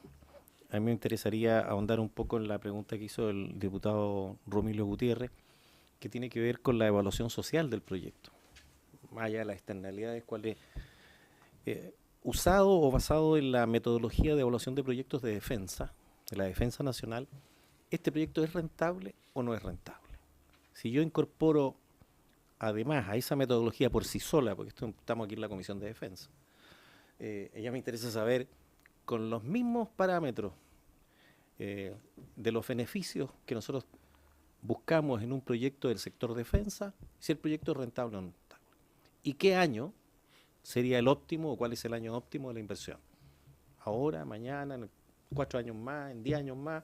a mí me interesaría ahondar un poco en la pregunta que hizo el diputado Romilio Gutiérrez, que tiene que ver con la evaluación social del proyecto. Más allá de las externalidades, cuál es usado o basado en la metodología de evaluación de proyectos de defensa, de la defensa nacional, ¿este proyecto es rentable o no es rentable? Si yo incorporo además a esa metodología por sí sola, porque estamos aquí en la Comisión de Defensa, ella me interesa saber, con los mismos parámetros de los beneficios que nosotros buscamos en un proyecto del sector defensa, si el proyecto es rentable o no rentable. ¿Y qué año sería el óptimo o cuál es el año óptimo de la inversión? Ahora, mañana, en 4 años más, en 10 años más.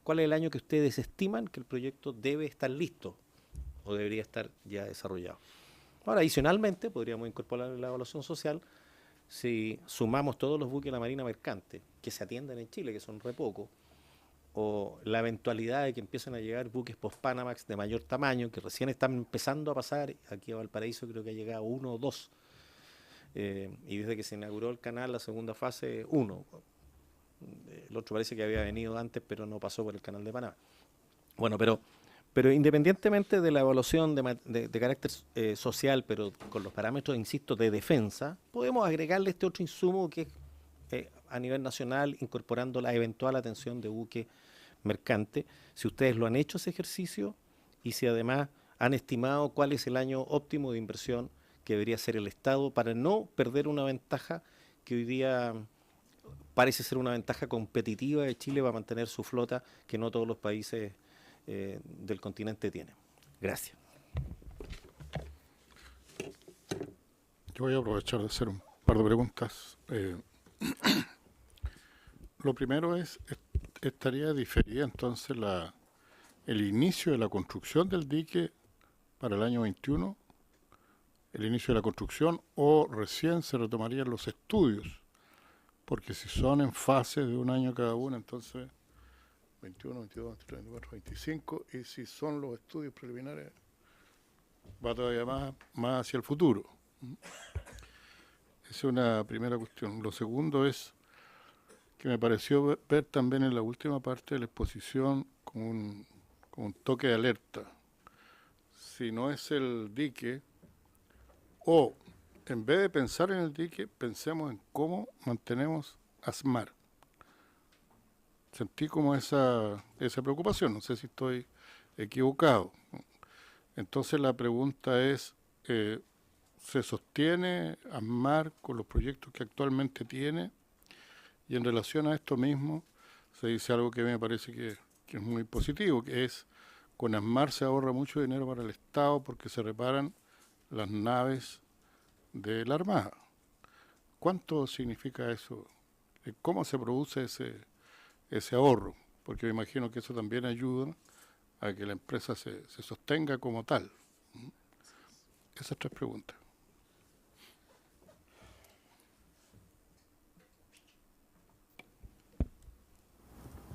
¿Cuál es el año que ustedes estiman que el proyecto debe estar listo o debería estar ya desarrollado? Ahora, adicionalmente, podríamos incorporar la evaluación social si sumamos todos los buques de la Marina Mercante que se atienden en Chile, que son re pocos, o la eventualidad de que empiecen a llegar buques post-Panamax de mayor tamaño, que recién están empezando a pasar. Aquí a Valparaíso creo que ha llegado 1 o 2, y desde que se inauguró el canal, la segunda fase, 1. El otro parece que había venido antes, pero no pasó por el canal de Panamá. Bueno, pero independientemente de la evaluación de carácter social, pero con los parámetros, insisto, de defensa, podemos agregarle este otro insumo que es a nivel nacional, incorporando la eventual atención de buque mercante. Si ustedes lo han hecho ese ejercicio y si además han estimado cuál es el año óptimo de inversión que debería ser el Estado para no perder una ventaja que hoy día parece ser una ventaja competitiva de Chile para mantener su flota, que no todos los países del continente tienen. Gracias. Yo voy a aprovechar de hacer un par de preguntas. Lo primero es, ¿estaría diferida entonces el inicio de la construcción del dique para el año 21? ¿El inicio de la construcción o recién se retomarían los estudios? Porque si son en fases de un año cada una, entonces 21, 22, 23, 24, 25, y si son los estudios preliminares, va todavía más hacia el futuro. Esa es una primera cuestión. Lo segundo es que me pareció ver también en la última parte de la exposición como un toque de alerta. Si no es el dique, o en vez de pensar en el dique, pensemos en cómo mantenemos ASMAR. Sentí como esa preocupación, no sé si estoy equivocado. Entonces la pregunta es, ¿se sostiene ASMAR con los proyectos que actualmente tiene? Y en relación a esto mismo, se dice algo que me parece que es muy positivo, que es, con ASMAR se ahorra mucho dinero para el Estado porque se reparan las naves de la Armada. ¿Cuánto significa eso? ¿Cómo se produce ese ahorro? Porque me imagino que eso también ayuda a que la empresa se sostenga como tal. Esas 3 preguntas.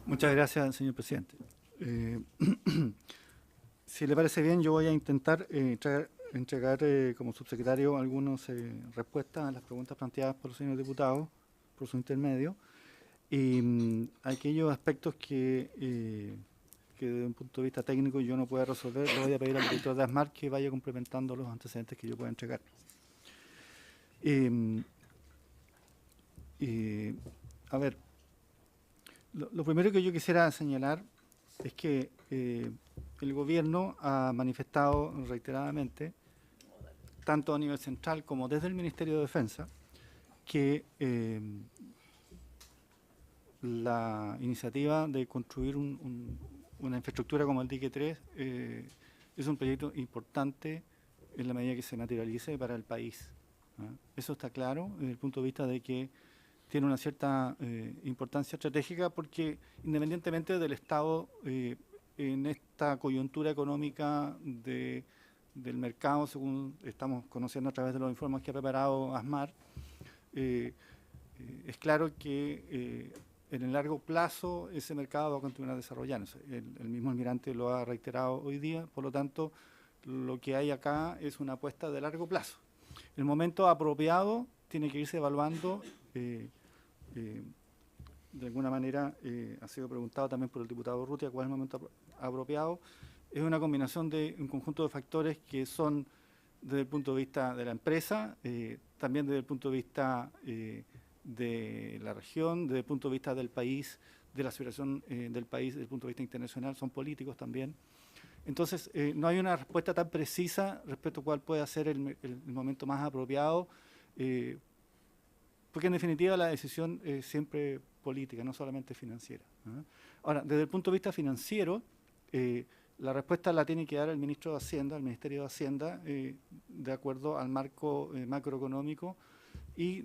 Muchas gracias, señor presidente. Si le parece bien, yo voy a intentar traer entregar como subsecretario algunas respuestas a las preguntas planteadas por los señores diputados, por su intermedio, y aquellos aspectos que desde un punto de vista técnico yo no pueda resolver, le voy a pedir al director de ASMAR que vaya complementando los antecedentes que yo pueda entregar. A ver, lo primero que yo quisiera señalar es que el gobierno ha manifestado reiteradamente, tanto a nivel central como desde el Ministerio de Defensa, que la iniciativa de construir una infraestructura como el Dique 3 es un proyecto importante en la medida que se materialice para el país. Eso está claro desde el punto de vista de que tiene una cierta importancia estratégica porque independientemente del estado en esta coyuntura económica del mercado, según estamos conociendo a través de los informes que ha preparado ASMAR, es claro que en el largo plazo ese mercado va a continuar desarrollándose. El mismo almirante lo ha reiterado hoy día, por lo tanto, lo que hay acá es una apuesta de largo plazo. El momento apropiado tiene que irse evaluando, de alguna manera ha sido preguntado también por el diputado Urrutia cuál es el momento apropiado. Es una combinación de un conjunto de factores que son desde el punto de vista de la empresa, también desde el punto de vista de la región, desde el punto de vista del país, de la situación del país, desde el punto de vista internacional, son políticos también. Entonces, no hay una respuesta tan precisa respecto a cuál puede ser el momento más apropiado, porque en definitiva la decisión es siempre política, no solamente financiera. Ahora, desde el punto de vista financiero, la respuesta la tiene que dar el ministro de Hacienda, el Ministerio de Hacienda, de acuerdo al marco macroeconómico y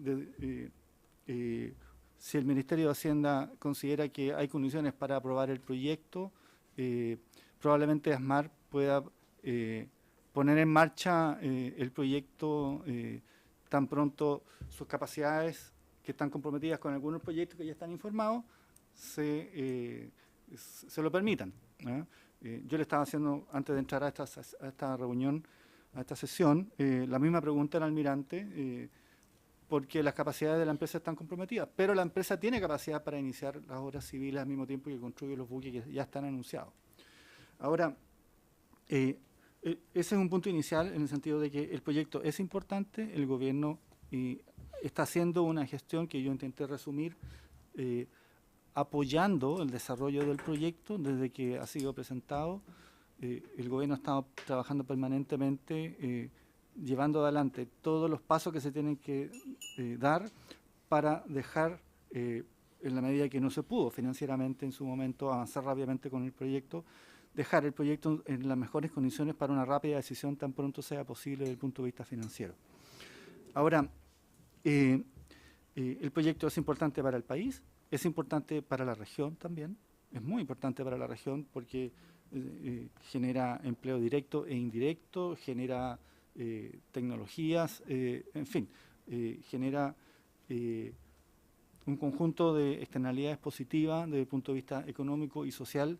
si el Ministerio de Hacienda considera que hay condiciones para aprobar el proyecto, probablemente ASMAR pueda poner en marcha el proyecto tan pronto sus capacidades que están comprometidas con algunos proyectos que ya están informados se lo permitan. Yo le estaba haciendo, antes de entrar a esta reunión, a esta sesión, la misma pregunta al almirante, porque las capacidades de la empresa están comprometidas, pero la empresa tiene capacidad para iniciar las obras civiles al mismo tiempo que construye los buques que ya están anunciados. Ahora, ese es un punto inicial en el sentido de que el proyecto es importante, el gobierno está haciendo una gestión que yo intenté resumir, apoyando el desarrollo del proyecto desde que ha sido presentado. El gobierno ha estado trabajando permanentemente, llevando adelante todos los pasos que se tienen que dar para dejar, en la medida que no se pudo financieramente en su momento, avanzar rápidamente con el proyecto, dejar el proyecto en las mejores condiciones para una rápida decisión tan pronto sea posible desde el punto de vista financiero. Ahora, el proyecto es importante para el país, es importante para la región también, es muy importante para la región porque genera empleo directo e indirecto, genera tecnologías, en fin, genera un conjunto de externalidades positivas desde el punto de vista económico y social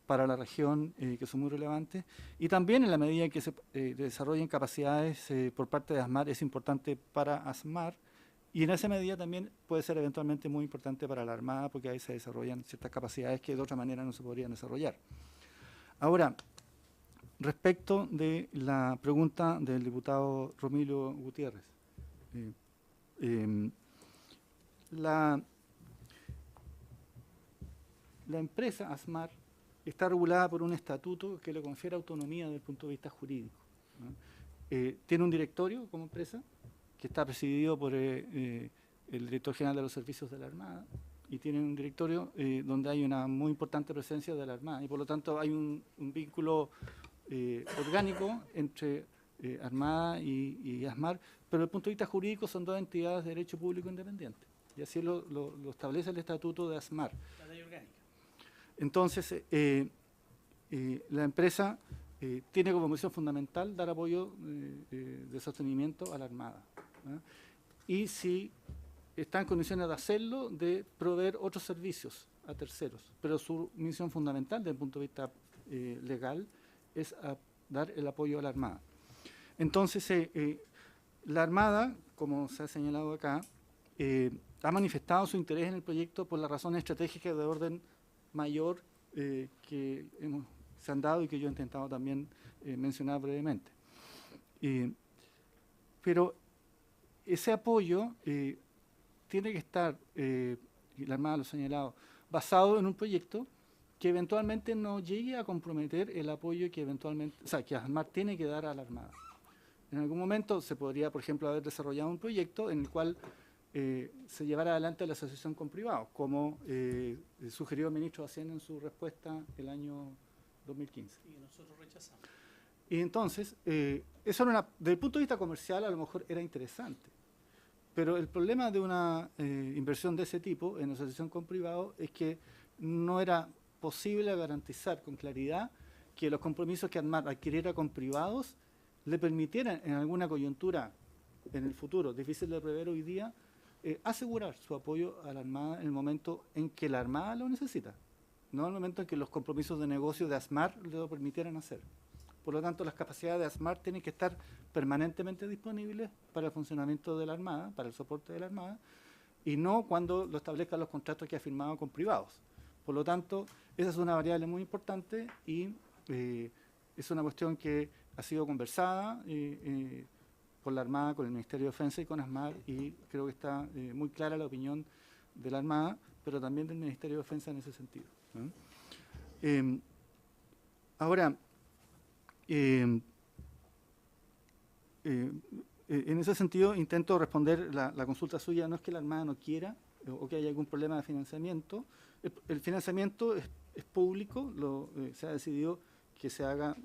para la región que son muy relevantes, y también en la medida en que se desarrollen capacidades por parte de ASMAR es importante para ASMAR, y en esa medida también puede ser eventualmente muy importante para la Armada porque ahí se desarrollan ciertas capacidades que de otra manera no se podrían desarrollar. Ahora, respecto de la pregunta del diputado Romilio Gutiérrez, la empresa ASMAR está regulada por un estatuto que le confiere autonomía desde el punto de vista jurídico, tiene un directorio como empresa que está presidido por el director general de los servicios de la Armada y tiene un directorio donde hay una muy importante presencia de la Armada y por lo tanto hay un vínculo orgánico entre Armada y ASMAR, pero desde el punto de vista jurídico son dos entidades de derecho público independiente y así lo establece el estatuto de ASMAR. La ley orgánica. Entonces, la empresa tiene como misión fundamental dar apoyo de sostenimiento a la Armada, y si está en condiciones de hacerlo, de proveer otros servicios a terceros, pero su misión fundamental desde el punto de vista legal es dar el apoyo a la Armada. Entonces, la Armada, como se ha señalado acá, ha manifestado su interés en el proyecto por las razones estratégicas de orden mayor que se han dado y que yo he intentado también mencionar brevemente. Pero ese apoyo tiene que estar, y la Armada lo ha señalado, basado en un proyecto que eventualmente no llegue a comprometer el apoyo que eventualmente, o sea, que ASMAR tiene que dar a la Armada. En algún momento se podría, por ejemplo, haber desarrollado un proyecto en el cual se llevara adelante la asociación con privados, como sugirió el ministro de Hacienda en su respuesta el año 2015. Y nosotros rechazamos. Y entonces, eso era desde el punto de vista comercial a lo mejor era interesante, pero el problema de una inversión de ese tipo en asociación con privados es que no era posible garantizar con claridad que los compromisos que ASMAR adquiriera con privados le permitieran en alguna coyuntura en el futuro, difícil de prever hoy día, asegurar su apoyo a la Armada en el momento en que la Armada lo necesita, no en el momento en que los compromisos de negocio de ASMAR le lo permitieran hacer. Por lo tanto, las capacidades de ASMAR tienen que estar permanentemente disponibles para el funcionamiento de la Armada, para el soporte de la Armada, y no cuando lo establezcan los contratos que ha firmado con privados. Por lo tanto, esa es una variable muy importante y es una cuestión que ha sido conversada por la Armada, con el Ministerio de Defensa y con ASMAR, y creo que está muy clara la opinión de la Armada, pero también del Ministerio de Defensa en ese sentido, ¿no? Ahora, en ese sentido intento responder la consulta suya. No es que la Armada no quiera o que haya algún problema de financiamiento. El financiamiento es público, se ha decidido que se haga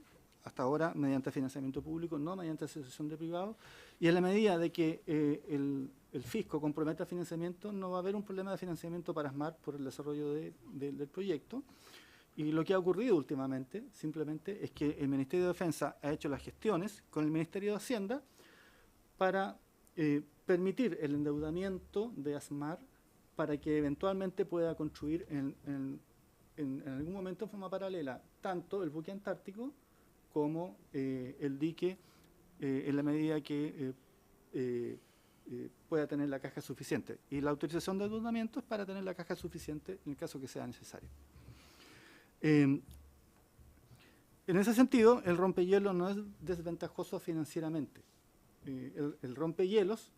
hasta ahora mediante financiamiento público, no mediante asociación de privados, y en la medida de que el fisco comprometa financiamiento, no va a haber un problema de financiamiento para ASMAR por el desarrollo del proyecto. Y lo que ha ocurrido últimamente, simplemente, es que el Ministerio de Defensa ha hecho las gestiones con el Ministerio de Hacienda para permitir el endeudamiento de ASMAR para que eventualmente pueda construir en algún momento en forma paralela tanto el buque antártico como el dique en la medida que pueda tener la caja suficiente. Y la autorización de endeudamiento es para tener la caja suficiente en el caso que sea necesario. En ese sentido, el rompehielos no es desventajoso financieramente. El rompehielos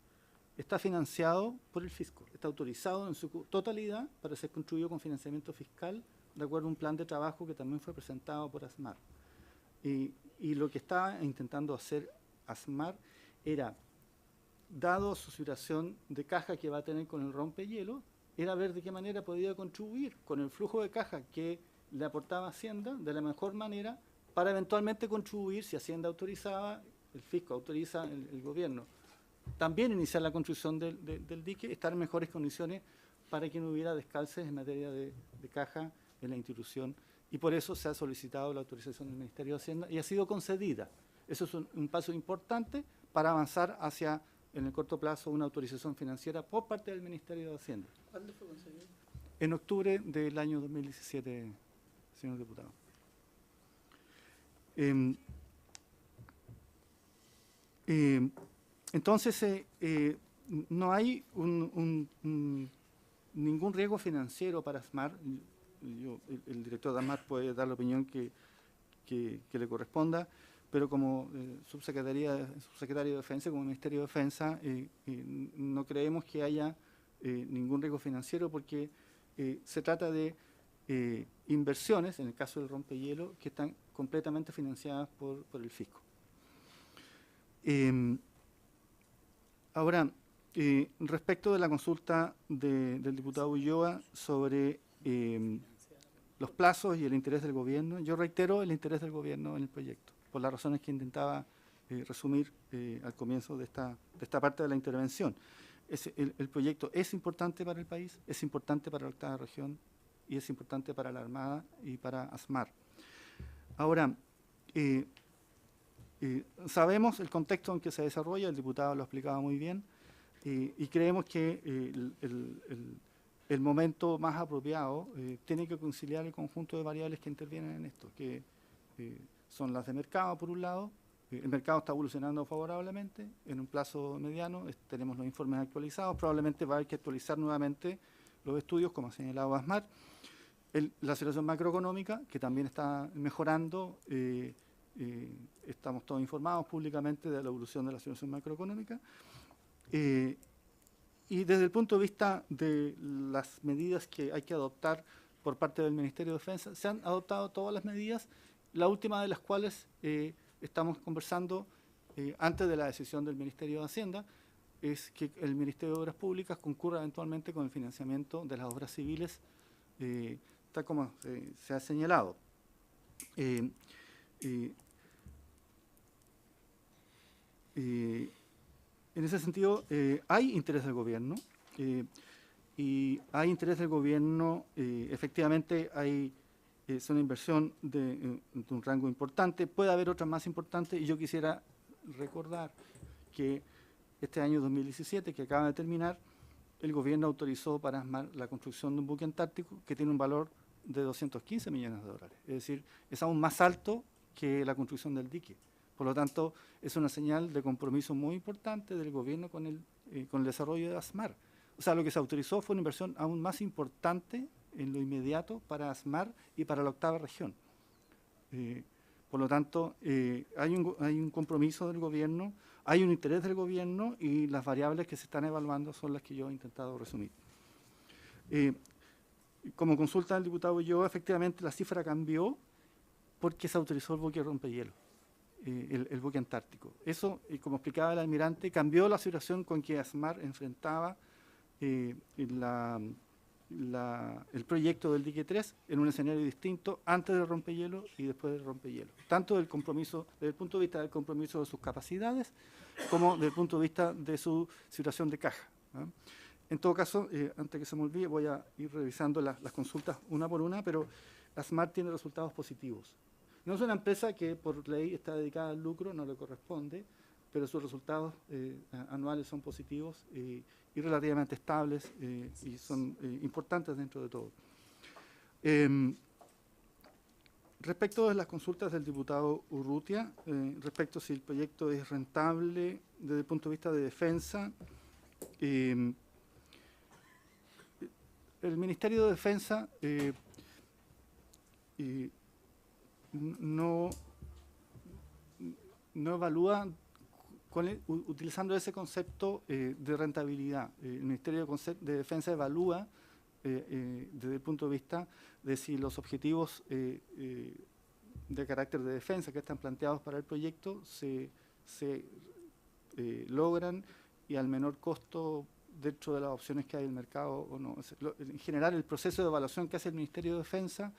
está financiado por el fisco, está autorizado en su totalidad para ser construido con financiamiento fiscal, de acuerdo a un plan de trabajo que también fue presentado por ASMAR. Y lo que está intentando hacer ASMAR era, dado su situación de caja que va a tener con el rompehielos, era ver de qué manera podía contribuir con el flujo de caja que le aportaba Hacienda de la mejor manera para eventualmente contribuir, si Hacienda autorizaba, el fisco autoriza, el gobierno, también iniciar la construcción del dique, estar en mejores condiciones para que no hubiera descalces en materia de caja en la institución. Y por eso se ha solicitado la autorización del Ministerio de Hacienda y ha sido concedida. Eso es un paso importante para avanzar hacia, en el corto plazo, una autorización financiera por parte del Ministerio de Hacienda. ¿Cuándo fue concedido? En octubre del año 2017, señor diputado. Entonces, no hay ningún riesgo financiero para ASMAR. El director de ASMAR puede dar la opinión que le corresponda, pero como subsecretario de Defensa, como Ministerio de Defensa, no creemos que haya ningún riesgo financiero porque se trata de inversiones, en el caso del rompehielos, que están completamente financiadas por el fisco. Ahora, respecto de la consulta del diputado Ulloa sobre los plazos y el interés del gobierno, yo reitero el interés del gobierno en el proyecto, por las razones que intentaba resumir al comienzo de esta parte de la intervención. El proyecto es importante para el país, es importante para la octava región y es importante para la Armada y para ASMAR. Ahora, sabemos el contexto en que se desarrolla, el diputado lo explicaba muy bien, y creemos que el momento más apropiado tiene que conciliar el conjunto de variables que intervienen en esto, que son las de mercado, por un lado, El mercado está evolucionando favorablemente en un plazo mediano. Tenemos los informes actualizados. Probablemente va a haber que actualizar nuevamente los estudios, como ha señalado ASMAR. La situación macroeconómica, que también está mejorando. Estamos todos informados públicamente de la evolución de la situación macroeconómica. Y desde el punto de vista de las medidas que hay que adoptar por parte del Ministerio de Defensa, se han adoptado todas las medidas, la última de las cuales estamos conversando antes de la decisión del Ministerio de Hacienda, es que el Ministerio de Obras Públicas concurra eventualmente con el financiamiento de las obras civiles, tal como se ha señalado. En ese sentido, hay interés del gobierno, y hay interés del gobierno, efectivamente es una inversión de un rango importante, puede haber otras más importantes, y yo quisiera recordar que este año 2017, que acaba de terminar, el gobierno autorizó para ASMAR la construcción de un buque antártico que tiene un valor de 215 millones de dólares, es decir, es aún más alto que la construcción del dique. Por lo tanto, es una señal de compromiso muy importante del gobierno con el desarrollo de ASMAR. O sea, lo que se autorizó fue una inversión aún más importante en lo inmediato para ASMAR y para la octava región. Por lo tanto, hay un compromiso del gobierno, hay un interés del gobierno, y las variables que se están evaluando son las que yo he intentado resumir. Como consulta del diputado Ulloa, efectivamente la cifra cambió porque se autorizó el buque rompehielo. El buque antártico. Eso, como explicaba el almirante, cambió la situación con que ASMAR enfrentaba el proyecto del dique 3 en un escenario distinto antes del rompehielo y después del rompehielo. Tanto del compromiso, desde el punto de vista del compromiso de sus capacidades, como desde el punto de vista de su situación de caja. En todo caso, antes que se me olvide, voy a ir revisando las consultas una por una, pero ASMAR tiene resultados positivos. No es una empresa que por ley está dedicada al lucro, no le corresponde, pero sus resultados anuales son positivos y relativamente estables, y son importantes dentro de todo. Respecto de las consultas del diputado Urrutia, respecto si el proyecto es rentable desde el punto de vista de defensa, el Ministerio de Defensa no evalúa utilizando ese concepto de rentabilidad. El Ministerio de Defensa evalúa desde el punto de vista de si los objetivos de carácter de defensa que están planteados para el proyecto se logran y al menor costo dentro de las opciones que hay en el mercado o no. En general, el proceso de evaluación que hace el Ministerio de Defensa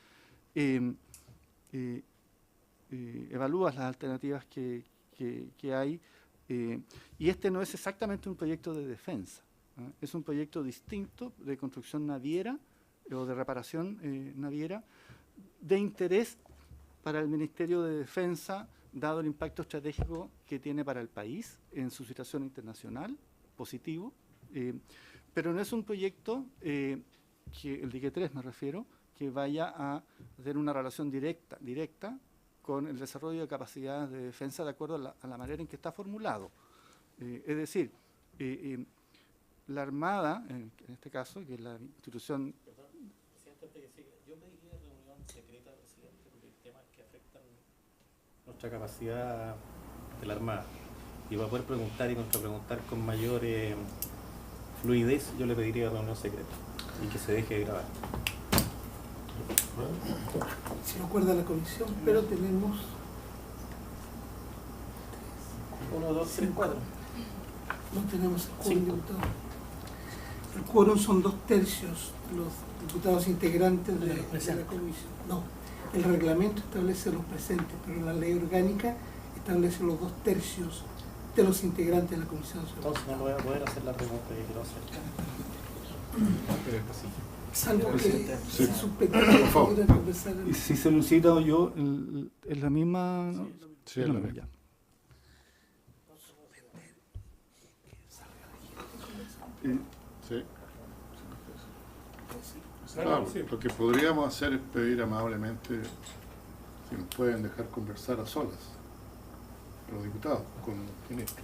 evalúa las alternativas que hay, y este no es exactamente un proyecto de defensa, es un proyecto distinto de construcción naviera o de reparación naviera, de interés para el Ministerio de Defensa, dado el impacto estratégico que tiene para el país en su situación internacional, positivo, pero no es un proyecto, que el dique 3 me refiero, que vaya a tener una relación directa con el desarrollo de capacidades de defensa de acuerdo a la manera en que está formulado. Es decir, la Armada, en este caso, que es la institución... Perdón, presidente, antes que siga, yo pediría reunión secreta, presidente, porque hay temas que afectan nuestra capacidad de la Armada. Y para poder preguntar y contrapreguntar con mayor fluidez, yo le pediría reunión secreta y que se deje de grabar. Se lo acuerda la comisión, pero tenemos 1, 2, 3, 4. no tenemos el quórum diputado. El quórum son 2/3 los diputados integrantes de la comisión. No, el reglamento establece los presentes, pero la ley orgánica establece los 2/3 de los integrantes de la comisión. Entonces no voy a poder hacer la pregunta que quiero hacer. Salvo que Sí. sus peticiones pudieran conversar. Y si se lucida yo, es la misma... Sí, es es la la misma, ya. Sí. Claro, lo que podríamos hacer es pedir amablemente si nos pueden dejar conversar a solas. los diputados como ministro.